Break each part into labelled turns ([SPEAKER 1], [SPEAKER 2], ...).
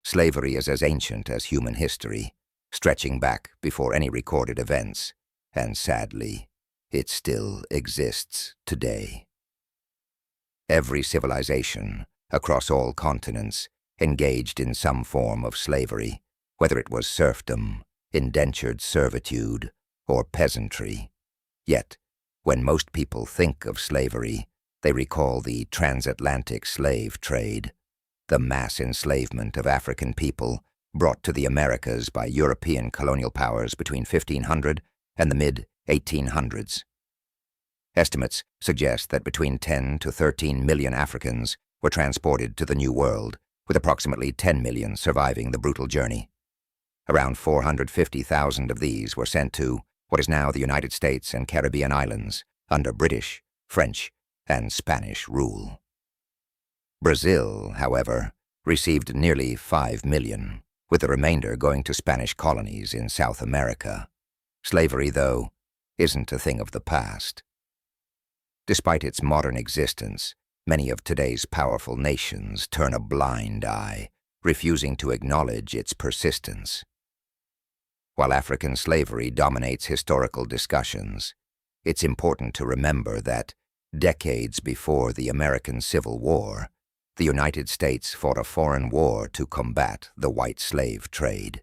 [SPEAKER 1] Slavery is as ancient as human history, stretching back before any recorded events, and sadly, it still exists today. Every civilization, across all continents, engaged in some form of slavery, whether it was serfdom, indentured servitude, or peasantry. Yet, when most people think of slavery, they recall the transatlantic slave trade, the mass enslavement of African people brought to the Americas by European colonial powers between 1500 and the mid-1800s. Estimates suggest that between 10 to 13 million Africans were transported to the New World, with approximately 10 million surviving the brutal journey. Around 450,000 of these were sent to what is now the United States and Caribbean islands under British, French, and Spanish rule. Brazil, however, received nearly 5 million, with the remainder going to Spanish colonies in South America. Slavery, though, isn't a thing of the past. Despite its modern existence, many of today's powerful nations turn a blind eye, refusing to acknowledge its persistence. While African slavery dominates historical discussions, it's important to remember that, decades before the American Civil War, the United States fought a foreign war to combat the white slave trade.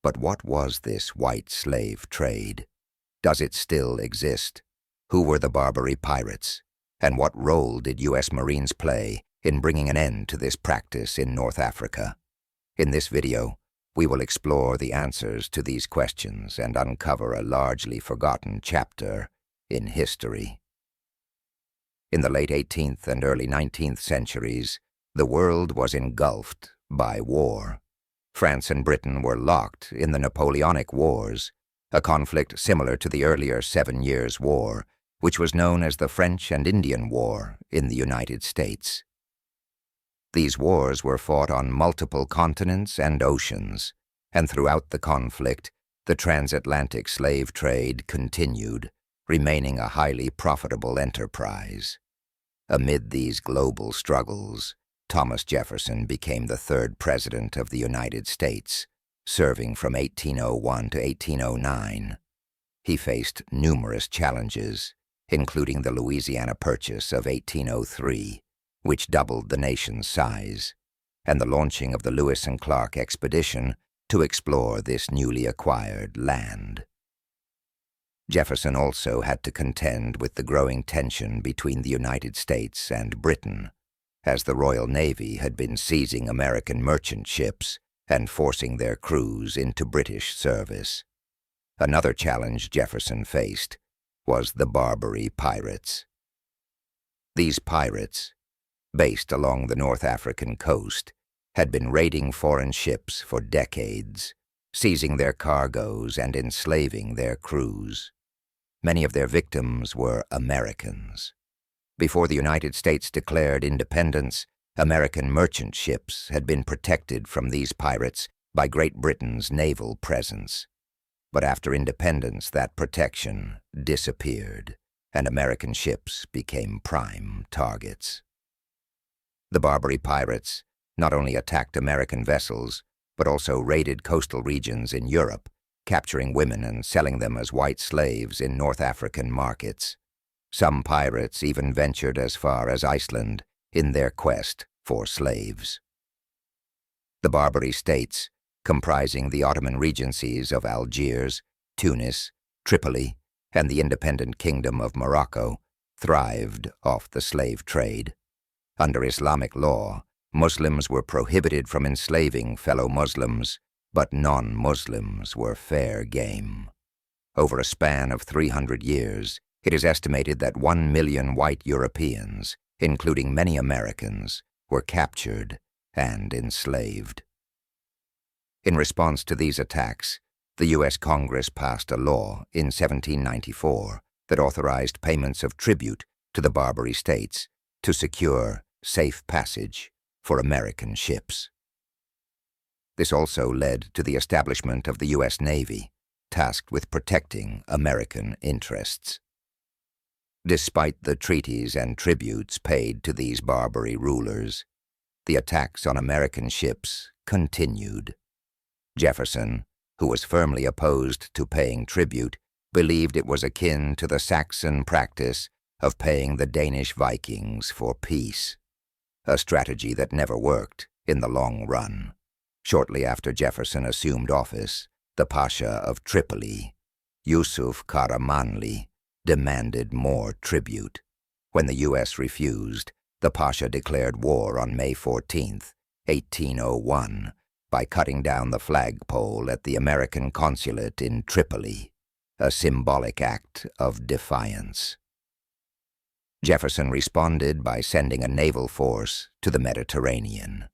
[SPEAKER 1] But what was this white slave trade? Does it still exist? Who were the Barbary pirates? And what role did U.S. Marines play in bringing an end to this practice in North Africa? In this video, we will explore the answers to these questions and uncover a largely forgotten chapter in history. In the late 18th and early 19th centuries, the world was engulfed by war. France and Britain were locked in the Napoleonic Wars, a conflict similar to the earlier 7 Years' War, which was known as the French and Indian War in the United States. These wars were fought on multiple continents and oceans, and throughout the conflict, the transatlantic slave trade continued, remaining a highly profitable enterprise. Amid these global struggles, Thomas Jefferson became the third president of the United States, serving from 1801 to 1809. He faced numerous challenges, including the Louisiana Purchase of 1803, which doubled the nation's size, and the launching of the Lewis and Clark expedition to explore this newly acquired land. Jefferson also had to contend with the growing tension between the United States and Britain, as the Royal Navy had been seizing American merchant ships and forcing their crews into British service. Another challenge Jefferson faced was the Barbary pirates. These pirates, based along the North African coast, had been raiding foreign ships for decades, seizing their cargoes and enslaving their crews. Many of their victims were Americans. Before the United States declared independence, American merchant ships had been protected from these pirates by Great Britain's naval presence. But after independence, that protection disappeared, and American ships became prime targets. The Barbary pirates not only attacked American vessels, but also raided coastal regions in Europe, capturing women and selling them as white slaves in North African markets. Some pirates even ventured as far as Iceland in their quest for slaves. The Barbary states, comprising the Ottoman regencies of Algiers, Tunis, Tripoli, and the independent Kingdom of Morocco, thrived off the slave trade. Under Islamic law, Muslims were prohibited from enslaving fellow Muslims, but non-Muslims were fair game. Over a span of 300 years, it is estimated that 1 million white Europeans, including many Americans, were captured and enslaved. In response to these attacks, the U.S. Congress passed a law in 1794 that authorized payments of tribute to the Barbary states to secure safe passage for American ships. This also led to the establishment of the U.S. Navy, tasked with protecting American interests. Despite the treaties and tributes paid to these Barbary rulers, the attacks on American ships continued. Jefferson, who was firmly opposed to paying tribute, believed it was akin to the Saxon practice of paying the Danish Vikings for peace, a strategy that never worked in the long run. Shortly after Jefferson assumed office, the Pasha of Tripoli, Yusuf Karamanli, demanded more tribute. When the U.S. refused, the Pasha declared war on May 14, 1801, by cutting down the flagpole at the American consulate in Tripoli, a symbolic act of defiance. Jefferson responded by sending a naval force to the Mediterranean.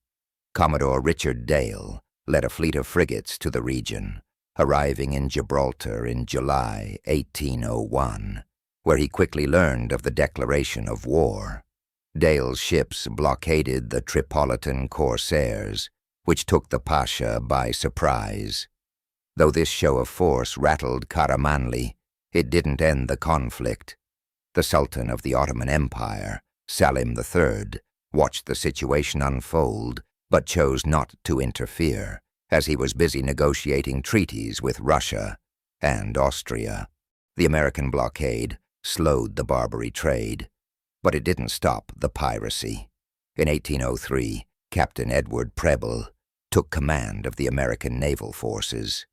[SPEAKER 1] Commodore Richard Dale led a fleet of frigates to the region, arriving in Gibraltar in July 1801, where he quickly learned of the declaration of war. Dale's ships blockaded the Tripolitan corsairs, which took the Pasha by surprise. Though this show of force rattled Karamanli, it didn't end the conflict. The Sultan of the Ottoman Empire, Salim III, watched the situation unfold, but chose not to interfere, as he was busy negotiating treaties with Russia and Austria. The American blockade slowed the Barbary trade, but it didn't stop the piracy. In 1803, Captain Edward Preble took command of the American naval forces.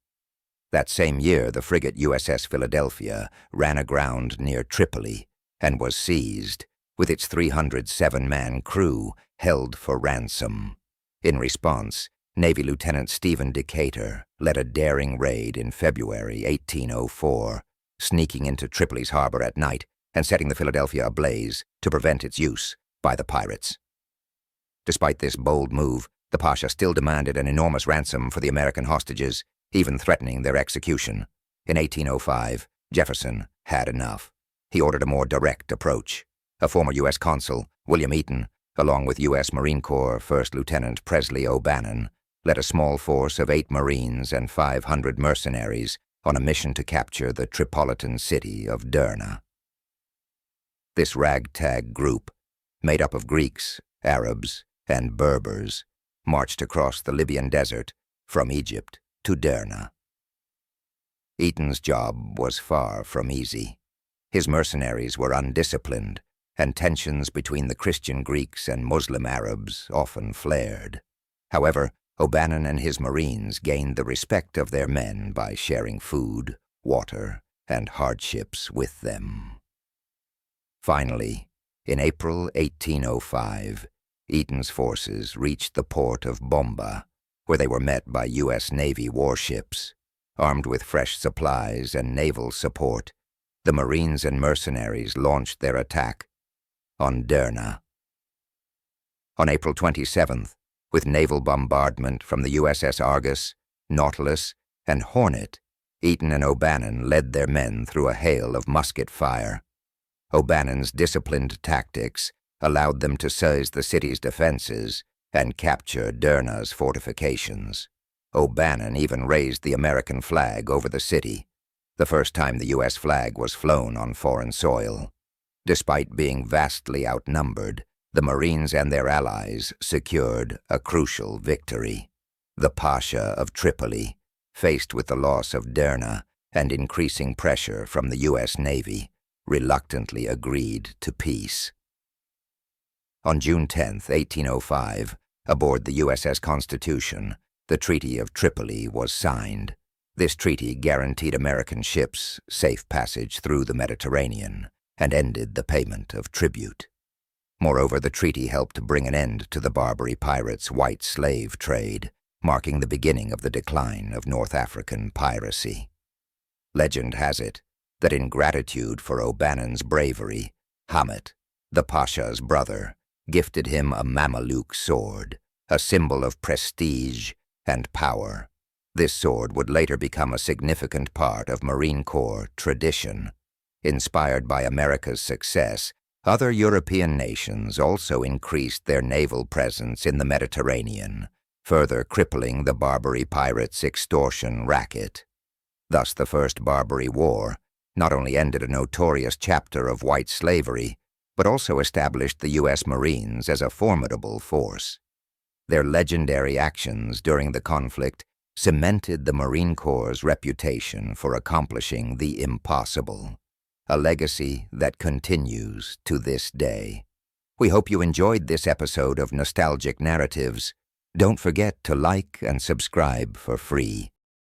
[SPEAKER 1] That same year, the frigate USS Philadelphia ran aground near Tripoli and was seized, with its 307-man crew held for ransom. In response, Navy Lieutenant Stephen Decatur led a daring raid in February 1804, sneaking into Tripoli's harbor at night and setting the Philadelphia ablaze to prevent its use by the pirates. Despite this bold move, the Pasha still demanded an enormous ransom for the American hostages, even threatening their execution. In 1805, Jefferson had enough. He ordered a more direct approach. A former U.S. consul, William Eaton, along with U.S. Marine Corps First Lieutenant Presley O'Bannon, led a small force of 8 Marines and 500 mercenaries on a mission to capture the Tripolitan city of Derna. This ragtag group, made up of Greeks, Arabs, and Berbers, marched across the Libyan desert from Egypt to Derna. Eaton's job was far from easy. His mercenaries were undisciplined, and tensions between the Christian Greeks and Muslim Arabs often flared. However, O'Bannon and his Marines gained the respect of their men by sharing food, water, and hardships with them. Finally, in April 1805, Eaton's forces reached the port of Bomba, where they were met by U.S. Navy warships. Armed with fresh supplies and naval support, the Marines and mercenaries launched their attack on Derna. On April 27th, with naval bombardment from the USS Argus, Nautilus, and Hornet, Eaton and O'Bannon led their men through a hail of musket fire. O'Bannon's disciplined tactics allowed them to seize the city's defenses and capture Derna's fortifications. O'Bannon even raised the American flag over the city, the first time the U.S. flag was flown on foreign soil. Despite being vastly outnumbered, the Marines and their allies secured a crucial victory. The Pasha of Tripoli, faced with the loss of Derna and increasing pressure from the U.S. Navy, reluctantly agreed to peace. On June 10, 1805, aboard the USS Constitution, the Treaty of Tripoli was signed. This treaty guaranteed American ships safe passage through the Mediterranean and ended the payment of tribute. Moreover, the treaty helped bring an end to the Barbary pirates' white slave trade, marking the beginning of the decline of North African piracy. Legend has it that in gratitude for O'Bannon's bravery, Hamet, the Pasha's brother, gifted him a Mameluke sword, a symbol of prestige and power. This sword would later become a significant part of Marine Corps tradition. Inspired by America's success, other European nations also increased their naval presence in the Mediterranean, further crippling the Barbary pirates' extortion racket. Thus, the First Barbary War not only ended a notorious chapter of white slavery, but also established the U.S. Marines as a formidable force. Their legendary actions during the conflict cemented the Marine Corps' reputation for accomplishing the impossible, a legacy that continues to this day. We hope you enjoyed this episode of Nostalgic Narratives. Don't forget to like and subscribe for free.